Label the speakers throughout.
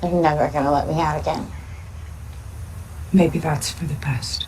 Speaker 1: You're never gonna let me out again.
Speaker 2: Maybe that's for the best.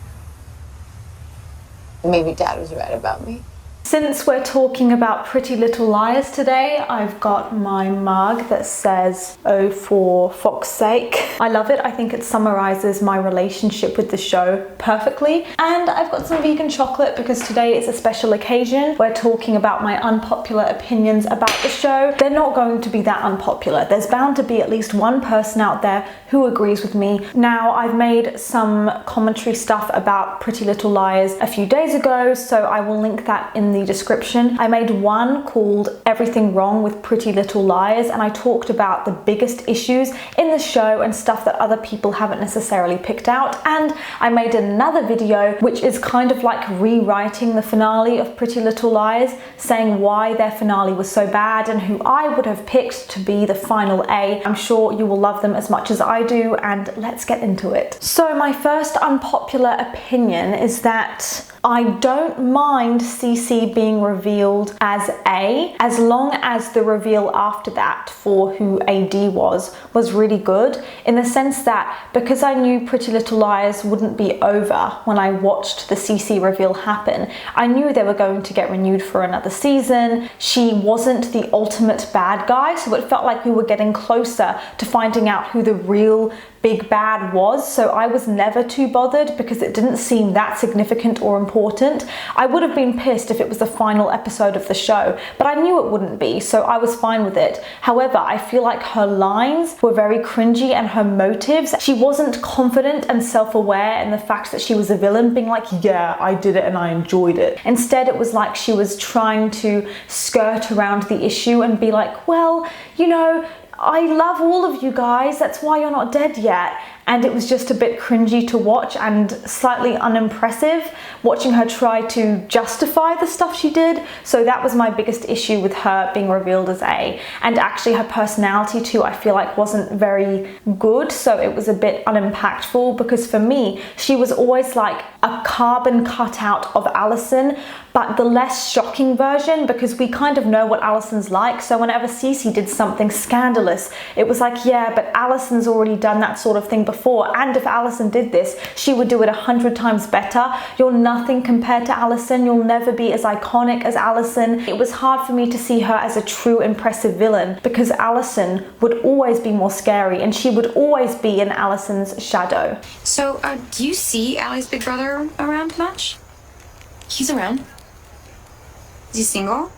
Speaker 1: Maybe Dad was right about me.
Speaker 3: Since we're talking about Pretty Little Liars today, I've got my mug that says, "Oh, for fuck's sake." I love it. I think it summarizes my relationship with the show perfectly. And I've got some vegan chocolate because today is a special occasion. We're talking about my unpopular opinions about the show. They're not going to be that unpopular. There's bound to be at least one person out there who agrees with me. Now, I've made some commentary stuff about Pretty Little Liars a few days ago, so I will link that in the description. I made one called Everything Wrong with Pretty Little Liars, and I talked about the biggest issues in the show and stuff that other people haven't necessarily picked out. And I made another video which is kind of like rewriting the finale of Pretty Little Liars, saying why their finale was so bad and who I would have picked to be the final A. I'm sure you will love them as much as I do, and let's get into it. So my first unpopular opinion is that I don't mind Cece being revealed as A, as long as the reveal after that for who AD was really good, in the sense that because I knew Pretty Little Liars wouldn't be over when I watched the Cece reveal happen, I knew they were going to get renewed for another season. She wasn't the ultimate bad guy, so it felt like we were getting closer to finding out who the real big bad was, so I was never too bothered because it didn't seem that significant or important. I would have been pissed if it was the final episode of the show, but I knew it wouldn't be, so I was fine with it. However, I feel like her lines were very cringy and her motives. She wasn't confident and self-aware in the fact that she was a villain, being like, yeah, I did it and I enjoyed it. Instead, it was like she was trying to skirt around the issue and be like, well, you know, I love all of you guys, that's why you're not dead yet. And it was just a bit cringy to watch and slightly unimpressive, watching her try to justify the stuff she did. So that was my biggest issue with her being revealed as A. And actually her personality too, I feel like wasn't very good. So it was a bit unimpactful because for me, she was always like a carbon cutout of Allison, but the less shocking version, because we kind of know what Allison's like. So whenever Cece did something scandalous, it was like, yeah, but Allison's already done that sort of thing before, and if Allison did this, she would do it 100 times better. You're nothing compared to Allison. You'll never be as iconic as Allison. It was hard for me to see her as a true impressive villain because Allison would always be more scary and she would always be in Allison's shadow.
Speaker 4: So, do you see Allie's big brother around much? He's around. Is he single?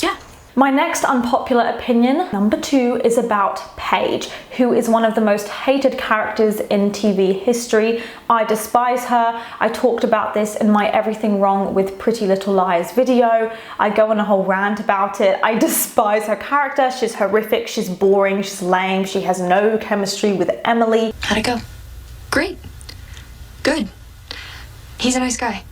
Speaker 4: Yeah.
Speaker 3: My next unpopular opinion, number 2, is about Paige, who is one of the most hated characters in TV history. I despise her. I talked about this in my Everything Wrong with Pretty Little Liars video. I go on a whole rant about it. I despise her character. She's horrific, she's boring, she's lame, she has no chemistry with Emily.
Speaker 4: How'd it go? Great. Good. He's a nice guy.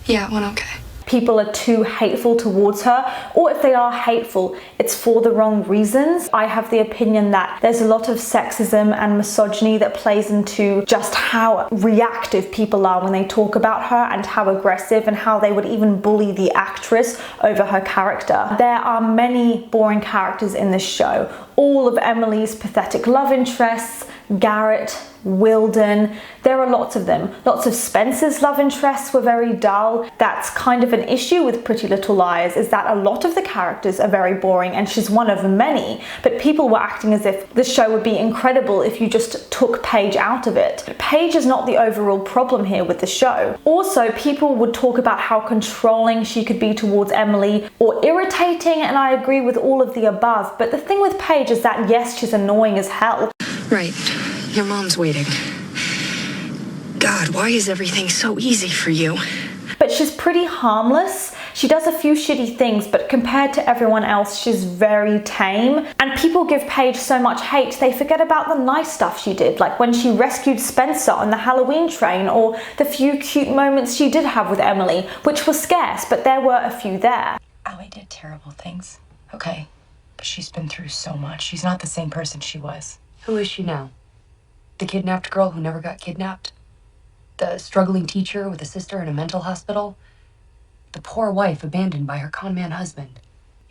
Speaker 4: Yeah, it went okay.
Speaker 3: People are too hateful towards her, or if they are hateful, it's for the wrong reasons. I have the opinion that there's a lot of sexism and misogyny that plays into just how reactive people are when they talk about her and how aggressive and how they would even bully the actress over her character. There are many boring characters in this show. All of Emily's pathetic love interests, Garrett, Wilden, there are lots of them. Lots of Spencer's love interests were very dull. That's kind of an issue with Pretty Little Liars, is that a lot of the characters are very boring and she's one of many, but people were acting as if the show would be incredible if you just took Paige out of it. Paige is not the overall problem here with the show. Also, people would talk about how controlling she could be towards Emily or irritating, and I agree with all of the above, but the thing with Paige is that yes, she's annoying as hell.
Speaker 5: Right. Your mom's waiting. God, why is everything so easy for you?
Speaker 3: But she's pretty harmless. She does a few shitty things, but compared to everyone else, she's very tame. And people give Paige so much hate, they forget about the nice stuff she did, like when she rescued Spencer on the Halloween train, or the few cute moments she did have with Emily, which were scarce, but there were a few there.
Speaker 6: Allie did terrible things, okay? But she's been through so much. She's not the same person she was.
Speaker 5: Who is she now? The kidnapped girl who never got kidnapped? The struggling teacher with a sister in a mental hospital? The poor wife abandoned by her con man husband?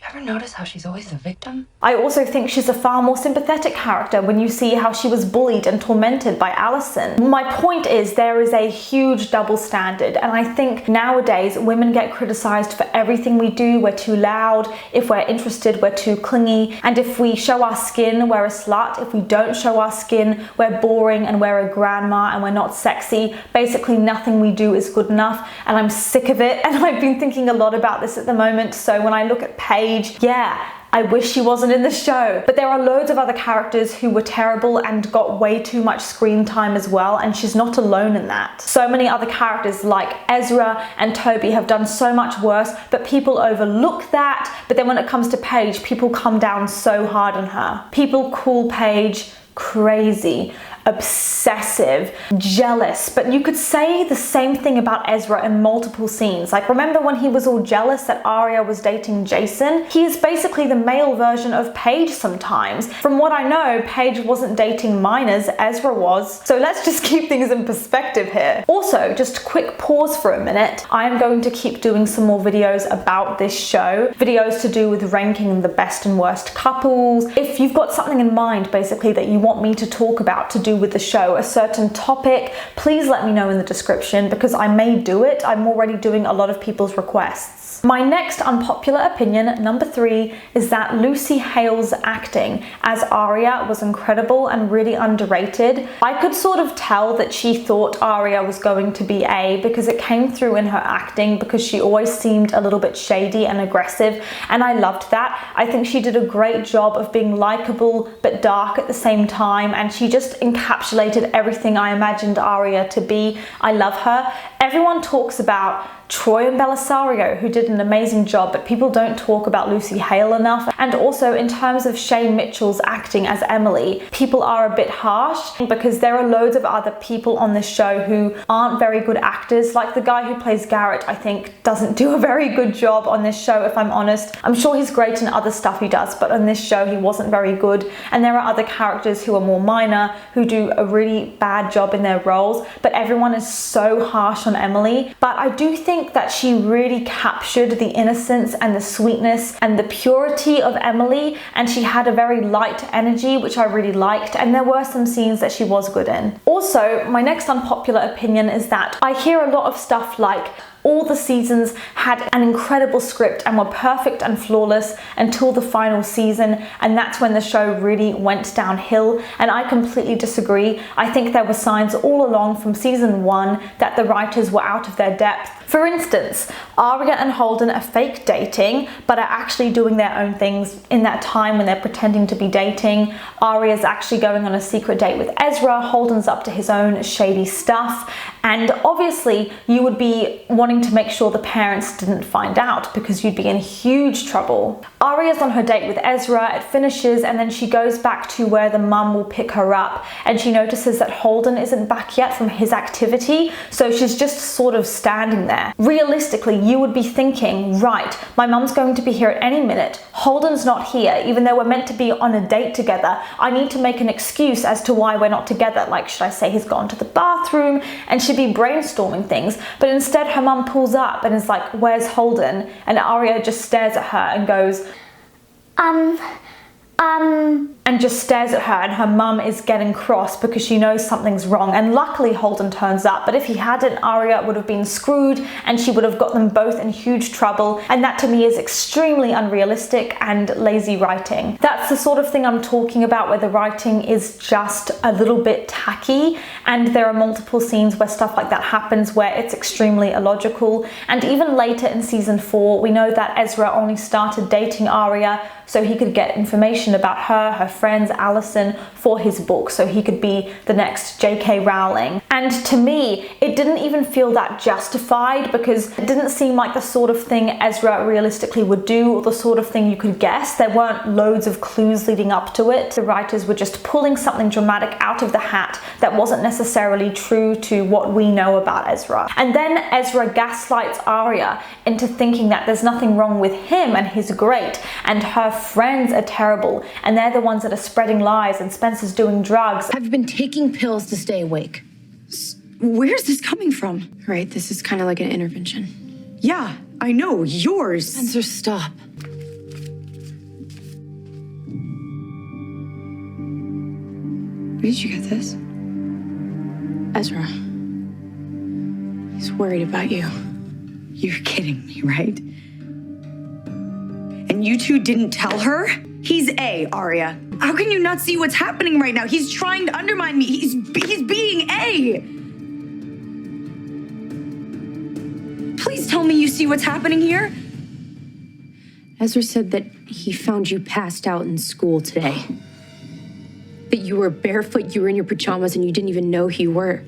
Speaker 5: Ever notice how she's always the victim?
Speaker 3: I also think she's a far more sympathetic character when you see how she was bullied and tormented by Allison. My point is there is a huge double standard, and I think nowadays women get criticized for everything we do. We're too loud, if we're interested we're too clingy, and if we show our skin we're a slut, if we don't show our skin we're boring and we're a grandma and we're not sexy. Basically nothing we do is good enough, and I'm sick of it, and I've been thinking a lot about this at the moment. So when I look at Paige, yeah, I wish she wasn't in the show. But there are loads of other characters who were terrible and got way too much screen time as well, and she's not alone in that. So many other characters like Ezra and Toby have done so much worse, but people overlook that. But then when it comes to Paige, people come down so hard on her. People call Paige crazy, obsessive, jealous, but you could say the same thing about Ezra in multiple scenes. Like, remember when he was all jealous that Arya was dating Jason? He is basically the male version of Paige sometimes. From what I know, Paige wasn't dating minors, Ezra was. So let's just keep things in perspective here. Also, just quick pause for a minute. I am going to keep doing some more videos about this show, videos to do with ranking the best and worst couples. If you've got something in mind, basically, that you want me to talk about to do with the show, a certain topic, please let me know in the description, because I may do it. I'm already doing a lot of people's requests. My next unpopular opinion, number 3, is that Lucy Hale's acting as Arya was incredible and really underrated. I could sort of tell that she thought Arya was going to be A, because it came through in her acting, because she always seemed a little bit shady and aggressive, and I loved that. I think she did a great job of being likable but dark at the same time, and she just encapsulated everything I imagined Arya to be. I love her. Everyone talks about Troy and Belisario, who did an amazing job, but people don't talk about Lucy Hale enough. And also in terms of Shay Mitchell's acting as Emily, people are a bit harsh because there are loads of other people on this show who aren't very good actors. Like the guy who plays Garrett, I think doesn't do a very good job on this show, if I'm honest. I'm sure he's great in other stuff he does, but on this show he wasn't very good. And there are other characters who are more minor who do a really bad job in their roles, but everyone is so harsh on Emily. But I do think that she really captured the innocence and the sweetness and the purity of Emily, and she had a very light energy, which I really liked, and there were some scenes that she was good in. Also, my next unpopular opinion is that I hear a lot of stuff like all the seasons had an incredible script and were perfect and flawless until the final season, and that's when the show really went downhill, and I completely disagree. I think there were signs all along from season 1 that the writers were out of their depth. For instance, Arya and Holden are fake dating, but are actually doing their own things in that time when they're pretending to be dating. Arya's actually going on a secret date with Ezra, Holden's up to his own shady stuff, and obviously you would be wanting to make sure the parents didn't find out, because you'd be in huge trouble. Arya's on her date with Ezra, it finishes, and then she goes back to where the mum will pick her up, and she notices that Holden isn't back yet from his activity, so she's just sort of standing there. Realistically, you would be thinking, right, my mum's going to be here at any minute, Holden's not here, even though we're meant to be on a date together. I need to make an excuse as to why we're not together, like should I say he's gone to the bathroom, and she'd be brainstorming things, but instead her mum pulls up and is like, where's Holden? And Arya just stares at her and goes, and just stares at her, and her mum is getting cross because she knows something's wrong, and luckily Holden turns up, but if he hadn't, Arya would have been screwed and she would have got them both in huge trouble, and that to me is extremely unrealistic and lazy writing. That's the sort of thing I'm talking about, where the writing is just a little bit tacky, and there are multiple scenes where stuff like that happens where it's extremely illogical. And even later in season 4, we know that Ezra only started dating Arya so he could get information about her friends, Allison, for his book, so he could be the next J.K. Rowling. And to me, it didn't even feel that justified, because it didn't seem like the sort of thing Ezra realistically would do, or the sort of thing you could guess. There weren't loads of clues leading up to it. The writers were just pulling something dramatic out of the hat that wasn't necessarily true to what we know about Ezra. And then Ezra gaslights Arya into thinking that there's nothing wrong with him and he's great, and her friends are terrible, and they're the ones that are spreading lies, and Spencer's doing drugs.
Speaker 7: I've been taking pills to stay awake.
Speaker 2: Where's this coming from?
Speaker 7: Right, this is kind of like an intervention.
Speaker 2: Yeah, I know, yours.
Speaker 7: Spencer, stop.
Speaker 2: Where did you get this? Ezra. He's worried about you. You're kidding me, right? And you two didn't tell her? He's A, Aria. How can you not see what's happening right now? He's trying to undermine me. He's being A. Please tell me you see what's happening here.
Speaker 5: Ezra said that he found you passed out in school today. That you were barefoot, you were in your pajamas, and you didn't even know who you were.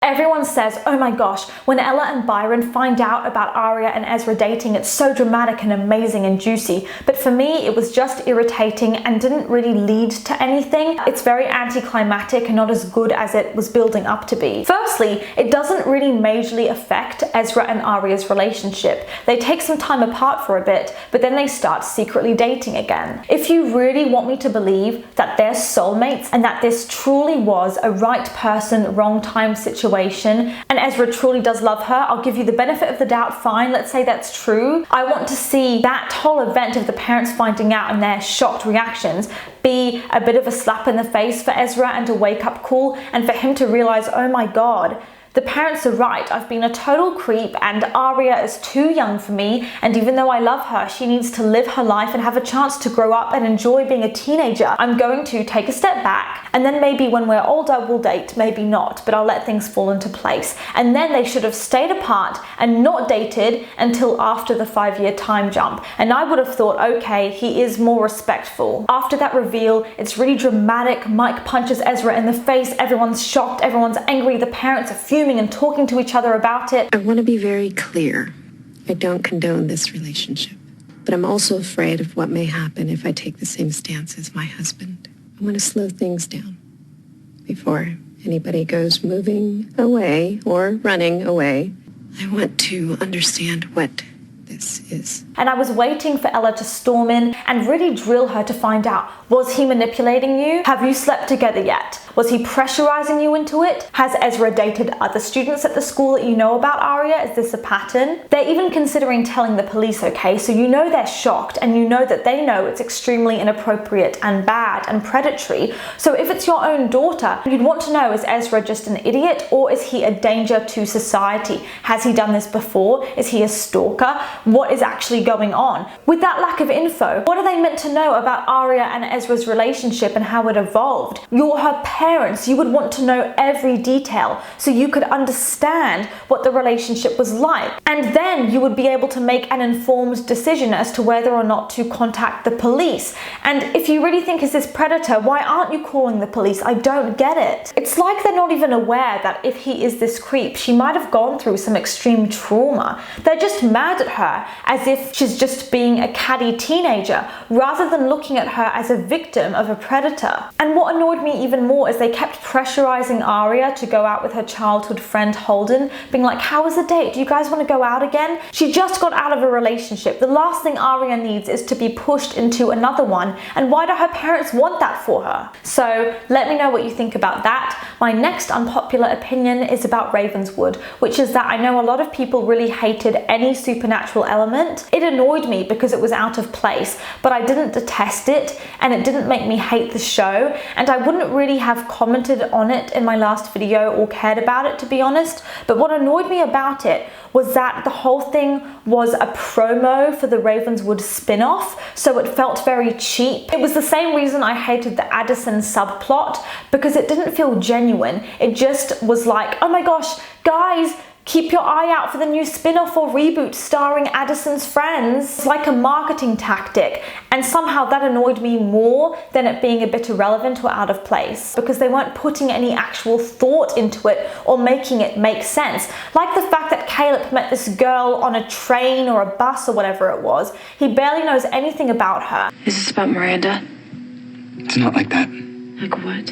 Speaker 3: Everyone says, oh my gosh, when Ella and Byron find out about Aria and Ezra dating, it's so dramatic and amazing and juicy. But for me, it was just irritating and didn't really lead to anything. It's very anticlimactic and not as good as it was building up to be. Firstly, it doesn't really majorly affect Ezra and Aria's relationship. They take some time apart for a bit, but then they start secretly dating again. If you really want me to believe that they're soulmates and that this truly was a right person, wrong time situation, and Ezra truly does love her, I'll give you the benefit of the doubt, fine, let's say that's true. I want to see that whole event of the parents finding out and their shocked reactions be a bit of a slap in the face for Ezra and a wake-up call, and for him to realize, oh my god, the parents are right, I've been a total creep and Aria is too young for me, and even though I love her, she needs to live her life and have a chance to grow up and enjoy being a teenager. I'm going to take a step back, and then maybe when we're older we'll date, maybe not, but I'll let things fall into place. And then they should have stayed apart and not dated until after the 5-year time jump. And I would have thought, okay, he is more respectful. After that reveal, it's really dramatic. Mike punches Ezra in the face, everyone's shocked, everyone's angry, the parents are fuming and talking to each other about it.
Speaker 8: I want to be very clear. I don't condone this relationship, but I'm also afraid of what may happen if I take the same stance as my husband. I want to slow things down before anybody goes moving away or running away. I want to understand what this is.
Speaker 3: And I was waiting for Ella to storm in and really drill her to find out, was he manipulating you? Have you slept together yet? Was he pressurizing you into it? Has Ezra dated other students at the school that you know about, Aria? Is this a pattern? They're even considering telling the police, okay? So you know they're shocked and you know that they know it's extremely inappropriate and bad and predatory. So if it's your own daughter, you'd want to know, is Ezra just an idiot or is he a danger to society? Has he done this before? Is he a stalker? What is actually going on? With that lack of info, what are they meant to know about Aria and Ezra's relationship and how it evolved? You're her parents, you would want to know every detail so you could understand what the relationship was like. And then you would be able to make an informed decision as to whether or not to contact the police. And if you really think is this predator, why aren't you calling the police? I don't get it. It's like they're not even aware that if he is this creep, she might have gone through some extreme trauma. They're just mad at her as if she's just being a catty teenager rather than looking at her as a victim of a predator. And what annoyed me even more is they kept pressurizing Aria to go out with her childhood friend Holden, being like, how was the date? Do you guys want to go out again? She just got out of a relationship. The last thing Aria needs is to be pushed into another one. And why do her parents want that for her? So let me know what you think about that. My next unpopular opinion is about Ravenswood, which is that I know a lot of people really hated any supernatural element. It annoyed me because it was out of place, but I didn't detest it and it didn't make me hate the show, and I wouldn't really have commented on it in my last video or cared about it, to be honest. But what annoyed me about it was that the whole thing was a promo for the Ravenswood spin-off, so it felt very cheap. It was the same reason I hated the Addison subplot, because it didn't feel genuine. It just was like, oh my gosh, guys, keep your eye out for the new spin-off or reboot starring Addison's friends. It's like a marketing tactic, and somehow that annoyed me more than it being a bit irrelevant or out of place, because they weren't putting any actual thought into it or making it make sense. Like the fact that Caleb met this girl on a train or a bus or whatever it was. He barely knows anything about her.
Speaker 2: Is this about Miranda?
Speaker 9: It's not like that.
Speaker 2: Like what?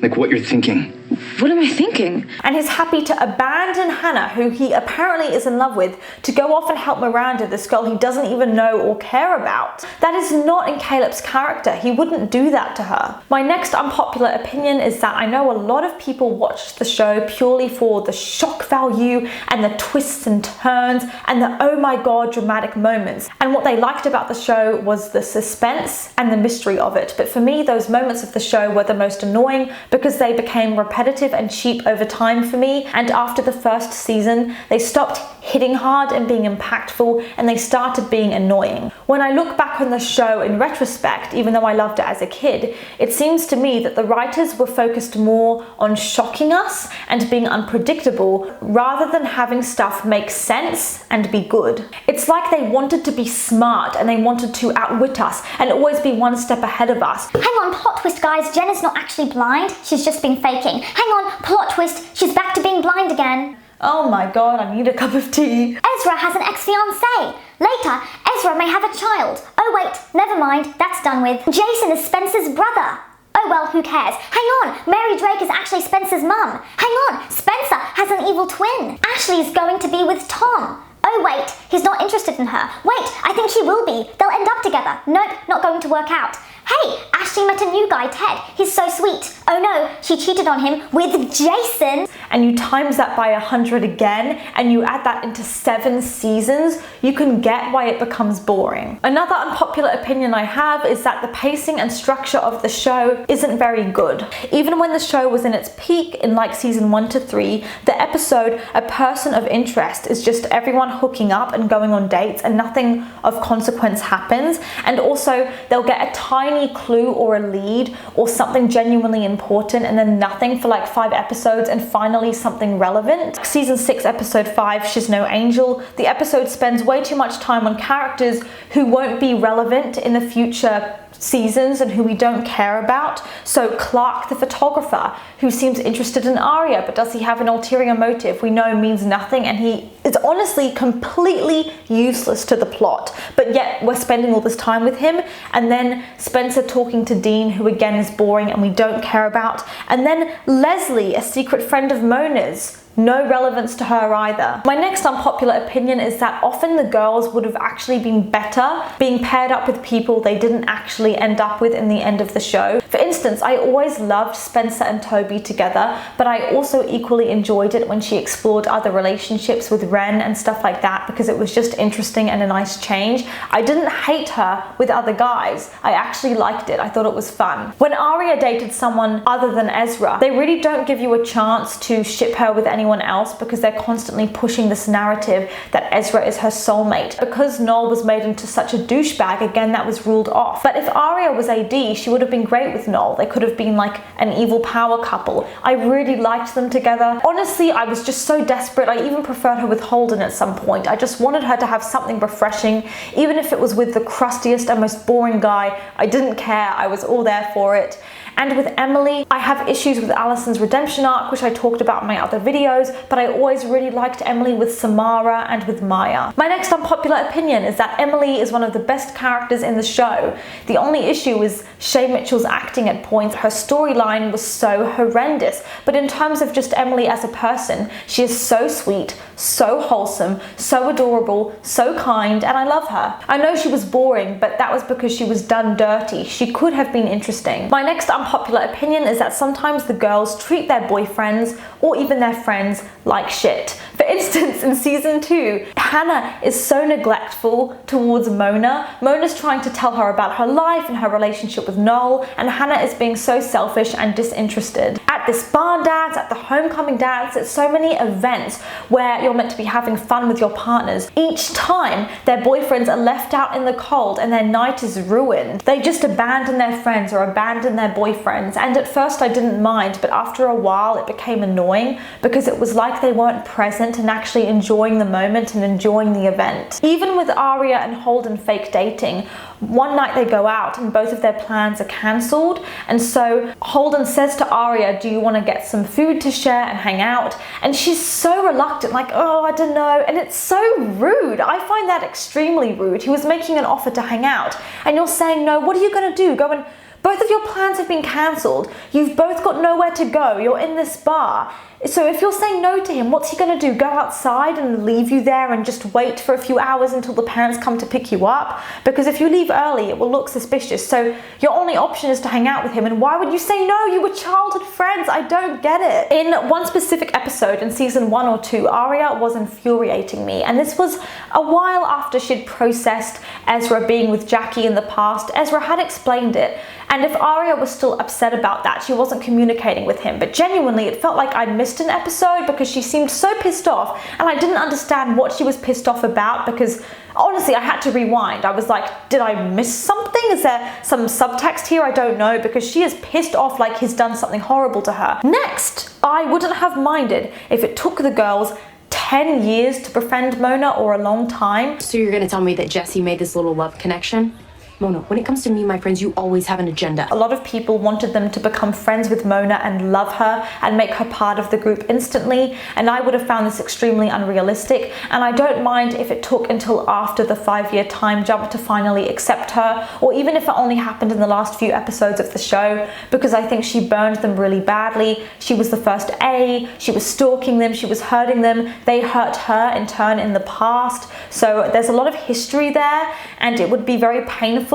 Speaker 9: Like what you're thinking.
Speaker 5: What am I thinking?
Speaker 3: And he's happy to abandon Hannah, who he apparently is in love with, to go off and help Miranda, this girl he doesn't even know or care about. That is not in Caleb's character. He wouldn't do that to her. My next unpopular opinion is that I know a lot of people watched the show purely for the shock value and the twists and turns and the oh my god dramatic moments. And what they liked about the show was the suspense and the mystery of it. But for me, those moments of the show were the most annoying because they became repetitive and cheap over time for me, and after the first season they stopped hitting hard and being impactful, and they started being annoying. When I look back on the show in retrospect, even though I loved it as a kid, it seems to me that the writers were focused more on shocking us and being unpredictable rather than having stuff make sense and be good. It's like they wanted to be smart and they wanted to outwit us and always be one step ahead of us.
Speaker 9: Hang on, plot twist guys, Jen is not actually blind, she's just been faking. Hang on, plot twist, she's back to being blind again.
Speaker 3: Oh my god, I need a cup of tea.
Speaker 9: Ezra has an ex-fiancée. Later, Ezra may have a child. Oh wait, never mind, that's done with. Jason is Spencer's brother. Oh well, who cares? Hang on, Mary Drake is actually Spencer's mum. Hang on, Spencer has an evil twin. Ashley's going to be with Tom. Oh wait, he's not interested in her. Wait, I think he will be. They'll end up together. Nope, not going to work out. Hey, Ashley met a new guy, Ted. He's so sweet. Oh no, she cheated on him with Jason.
Speaker 3: And you times that by 100 again, and you add that into 7 seasons, you can get why it becomes boring. Another unpopular opinion I have is that the pacing and structure of the show isn't very good. Even when the show was in its peak in like season 1 to 3, the episode A Person of Interest is just everyone hooking up and going on dates and nothing of consequence happens. And also they'll get a tiny clue or a lead or something genuinely important and then nothing for like 5 episodes and finally something relevant. Season 6 episode 5, She's No Angel, the episode spends way too much time on characters who won't be relevant in the future seasons and who we don't care about. So Clark the photographer, who seems interested in Arya, but does he have an ulterior motive we know means nothing, and he is honestly completely useless to the plot, but yet we're spending all this time with him. And then Spencer talking to Dean, who again is boring and we don't care about. And then Leslie, a secret friend of Mona's, no relevance to her either. My next unpopular opinion is that often the girls would have actually been better being paired up with people they didn't actually end up with in the end of the show. For instance, I always loved Spencer and Toby together, but I also equally enjoyed it when she explored other relationships with Ren and stuff like that because it was just interesting and a nice change. I didn't hate her with other guys. I actually liked it. I thought it was fun. When Arya dated someone other than Ezra, they really don't give you a chance to ship her with anyone else because they're constantly pushing this narrative that Ezra is her soulmate. Because Noel was made into such a douchebag, again that was ruled off. But if Arya was AD, she would have been great with Noel. They could have been like an evil power couple. I really liked them together. Honestly, I was just so desperate. I even preferred her with Holden at some point. I just wanted her to have something refreshing, even if it was with the crustiest and most boring guy. I didn't care. I was all there for it. And with Emily, I have issues with Alison's redemption arc, which I talked about in my other videos, but I always really liked Emily with Samara and with Maya. My next unpopular opinion is that Emily is one of the best characters in the show. The only issue is Shay Mitchell's acting at points. Her storyline was so horrendous, but in terms of just Emily as a person, she is so sweet, so wholesome, so adorable, so kind, and I love her. I know she was boring, but that was because she was done dirty. She could have been interesting. My next unpopular opinion is that sometimes the girls treat their boyfriends or even their friends like shit. For instance, in season 2, Hannah is so neglectful towards Mona. Mona's trying to tell her about her life and her relationship with Noel, and Hannah is being so selfish and disinterested. At this barn dance, at the homecoming dance, at so many events where you're meant to be having fun with your partners, each time their boyfriends are left out in the cold and their night is ruined. They just abandon their friends or abandon their boyfriends, and at first I didn't mind, but after a while it became annoying because it was like they weren't present and actually enjoying the moment and enjoying the event. Even with Arya and Holden fake dating, one night they go out and both of their plans are cancelled, and so Holden says to Arya, do you want to get some food to share and hang out? And she's so reluctant, like, oh, I don't know, and it's so rude. I find that extremely rude. He was making an offer to hang out and you're saying no. What are you going to do? Go and Both of your plans have been cancelled. You've both got nowhere to go. You're in this bar. So if you're saying no to him, what's he gonna do? Go outside and leave you there and just wait for a few hours until the parents come to pick you up? Because if you leave early, it will look suspicious. So your only option is to hang out with him. And why would you say no? You were childhood friends. I don't get it. In one specific episode in season 1 or 2, Aria was infuriating me. And this was a while after she'd processed Ezra being with Jackie in the past. Ezra had explained it. And if Aria was still upset about that, she wasn't communicating with him. But genuinely, it felt like I'd missed an episode because she seemed so pissed off and I didn't understand what she was pissed off about because honestly, I had to rewind. I was like, did I miss something? Is there some subtext here? I don't know, because she is pissed off like he's done something horrible to her. Next, I wouldn't have minded if it took the girls 10 years to befriend Mona or a long time.
Speaker 6: So you're gonna tell me that Jesse made this little love connection? Mona, when it comes to me and my friends, you always have an agenda.
Speaker 3: A lot of people wanted them to become friends with Mona and love her and make her part of the group instantly, and I would have found this extremely unrealistic, and I don't mind if it took until after the 5-year time jump to finally accept her, or even if it only happened in the last few episodes of the show, because I think she burned them really badly. She was the first A, she was stalking them, she was hurting them, they hurt her in turn in the past, so there's a lot of history there, and it would be very painful.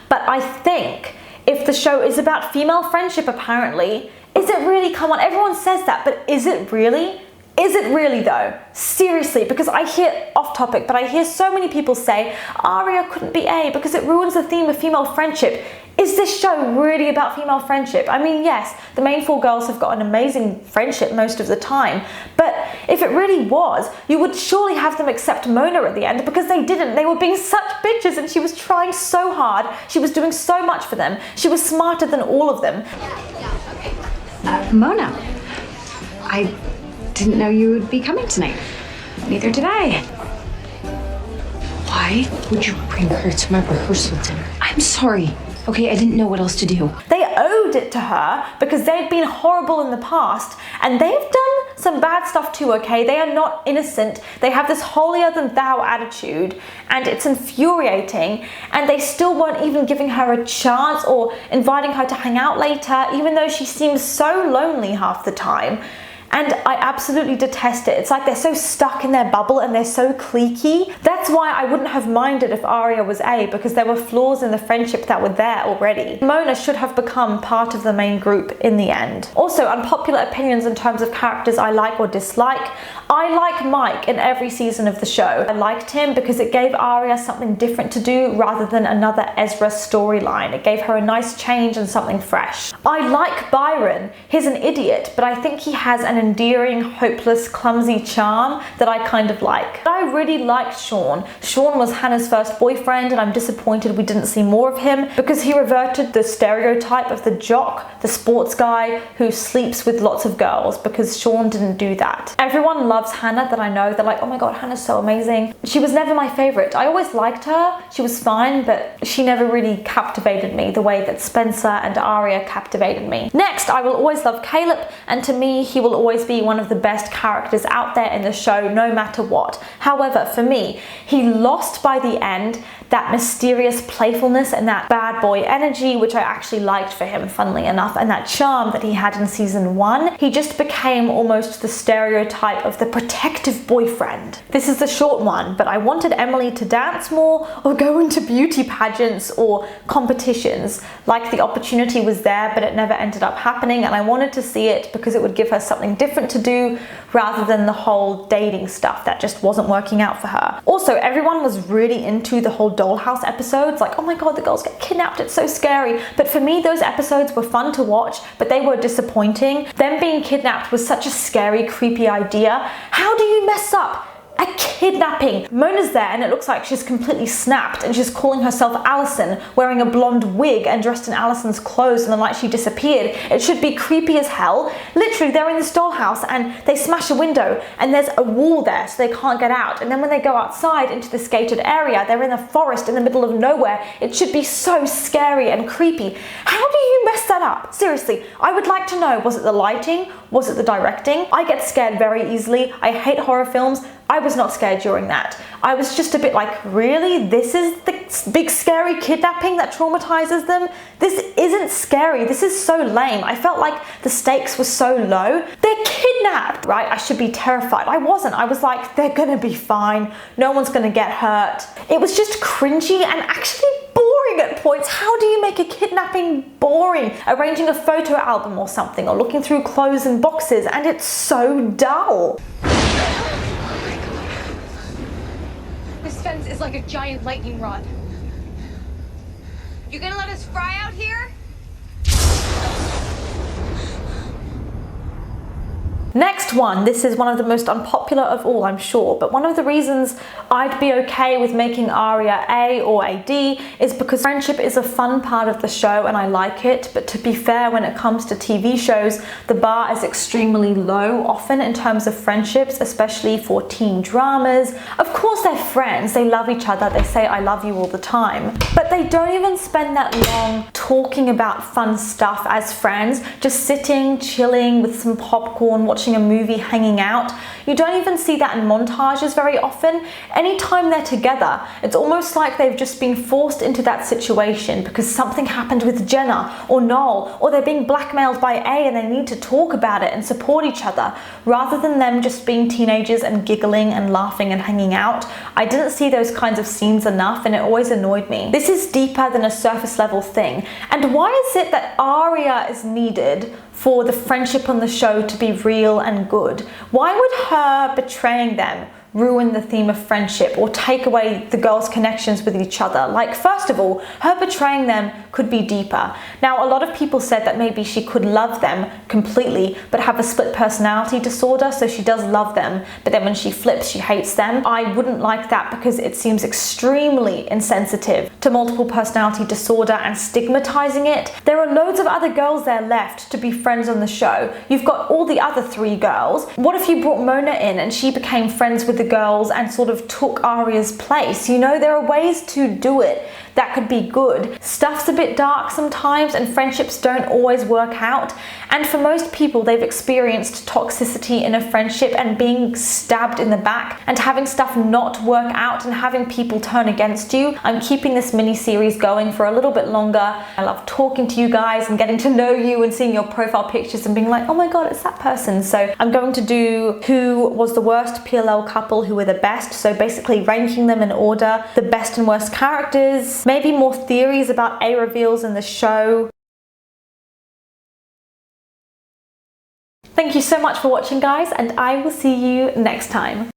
Speaker 3: But I think if the show is about female friendship, apparently, is it really? Come on, everyone says that, but is it really? Is it really though? Seriously, because I hear, off topic, but I hear so many people say Aria couldn't be A because it ruins the theme of female friendship. Is this show really about female friendship? I mean, yes, the main 4 girls have got an amazing friendship most of the time, but if it really was, you would surely have them accept Mona at the end, because they didn't. They were being such bitches and she was trying so hard. She was doing so much for them. She was smarter than all of them.
Speaker 10: Mona, I didn't know you would be coming tonight. Neither did I.
Speaker 6: Why would you bring her to my rehearsal dinner? I'm sorry. Okay, I didn't know what else to do.
Speaker 3: They owed it to her because they've been horrible in the past and they've done some bad stuff too, okay? They are not innocent. They have this holier than thou attitude and it's infuriating, and they still weren't even giving her a chance or inviting her to hang out later, even though she seems so lonely half the time. And I absolutely detest it. It's like they're so stuck in their bubble and they're so cliquey. That's why I wouldn't have minded if Aria was A, because there were flaws in the friendship that were there already. Mona should have become part of the main group in the end. Also, unpopular opinions in terms of characters I like or dislike. I like Mike in every season of the show. I liked him because it gave Aria something different to do rather than another Ezra storyline. It gave her a nice change and something fresh. I like Byron. He's an idiot, but I think he has an endearing, hopeless, clumsy charm that I kind of like. I really liked Sean. Sean was Hannah's first boyfriend and I'm disappointed we didn't see more of him because he reverted the stereotype of the jock, the sports guy who sleeps with lots of girls, because Sean didn't do that. Everyone loves Hannah that I know. They're like, oh my god, Hannah's so amazing. She was never my favorite. I always liked her. She was fine, but she never really captivated me the way that Spencer and Aria captivated me. Next, I will always love Caleb, and to me, he will always be one of the best characters out there in the show, no matter what. However, for me, he lost by the end that mysterious playfulness and that bad boy energy, which I actually liked for him, funnily enough, and that charm that he had in season 1. He just became almost the stereotype of the protective boyfriend. This is the short one, but I wanted Emily to dance more or go into beauty pageants or competitions. Like, the opportunity was there, but it never ended up happening, and I wanted to see it because it would give her something different to do rather than the whole dating stuff that just wasn't working out for her. Also, everyone was really into the whole dollhouse episodes, like, oh my god, the girls get kidnapped, it's so scary. But for me, those episodes were fun to watch, but they were disappointing. Them being kidnapped was such a scary, creepy idea. How do you mess up a kidnapping? Mona's there and it looks like she's completely snapped and she's calling herself Allison, wearing a blonde wig and dressed in Allison's clothes, and then like she disappeared. It should be creepy as hell. Literally, they're in this dollhouse and they smash a window and there's a wall there so they can't get out. And then when they go outside into this gated area, they're in a forest in the middle of nowhere. It should be so scary and creepy. How do you mess that up? Seriously, I would like to know, was it the lighting? Was it the directing? I get scared very easily. I hate horror films. I was not scared during that. I was just a bit like, really? This is the big scary kidnapping that traumatizes them? This isn't scary. This is so lame. I felt like the stakes were so low. They're kidnapped, right? I should be terrified. I wasn't. I was like, they're gonna be fine. No one's gonna get hurt. It was just cringy and actually boring at points. How do you make a kidnapping boring? Arranging a photo album or something, or looking through clothes and boxes, and it's so dull.
Speaker 5: This fence is like a giant lightning rod. You gonna let us fry out here?
Speaker 3: Next one, this is one of the most unpopular of all, I'm sure, but one of the reasons I'd be okay with making Aria A or AD is because friendship is a fun part of the show and I like it, but to be fair, when it comes to TV shows, the bar is extremely low often in terms of friendships, especially for teen dramas. Of course they're friends, they love each other, they say I love you all the time, but they don't even spend that long talking about fun stuff as friends, just sitting, chilling with some popcorn, watching a movie, hanging out. You don't even see that in montages very often. Anytime they're together, it's almost like they've just been forced into that situation because something happened with Jenna or Noel, or they're being blackmailed by A and they need to talk about it and support each other, rather than them just being teenagers and giggling and laughing and hanging out. I didn't see those kinds of scenes enough and it always annoyed me. This is deeper than a surface level thing. And why is it that Aria is needed for the friendship on the show to be real and good? Why would her betraying them ruin the theme of friendship or take away the girls' connections with each other? Like, first of all, her betraying them could be deeper. Now, a lot of people said that maybe she could love them completely, but have a split personality disorder, so she does love them, but then when she flips, she hates them. I wouldn't like that because it seems extremely insensitive to multiple personality disorder and stigmatizing it. There are loads of other girls there left to be friends on the show. You've got all the other 3 girls. What if you brought Mona in and she became friends with the girls and sort of took Aria's place? You know, there are ways to do it that could be good. Stuff's a bit dark sometimes and friendships don't always work out. And for most people, they've experienced toxicity in a friendship and being stabbed in the back and having stuff not work out and having people turn against you. I'm keeping this mini series going for a little bit longer. I love talking to you guys and getting to know you and seeing your profile pictures and being like, oh my God, it's that person. So I'm going to do who was the worst PLL couple, who were the best. So basically ranking them in order, the best and worst characters, maybe more theories about A reveals in the show. Thank you so much for watching, guys, and I will see you next time.